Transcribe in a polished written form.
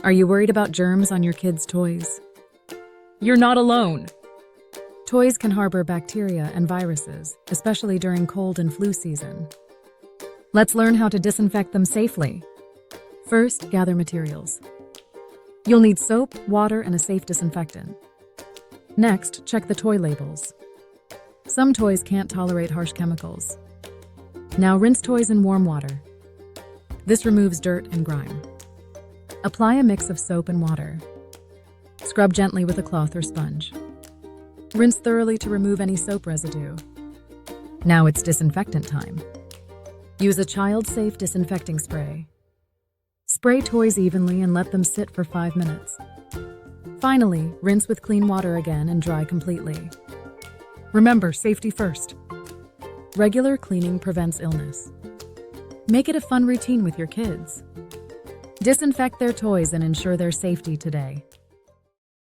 Are you worried about germs on your kids' toys? You're not alone. Toys can harbor bacteria and viruses, especially during cold and flu season. Let's learn how to disinfect them safely. First, gather materials. You'll need soap, water, and a safe disinfectant. Next, check the toy labels. Some toys can't tolerate harsh chemicals. Now rinse toys in warm water. This removes dirt and grime. Apply a mix of soap and water. Scrub gently with a cloth or sponge. Rinse thoroughly to remove any soap residue. Now it's disinfectant time. Use a child-safe disinfecting spray. Spray toys evenly and let them sit for 5 minutes. Finally, rinse with clean water again and dry completely. Remember, safety first. Regular cleaning prevents illness. Make it a fun routine with your kids. Disinfect their toys and ensure their safety today.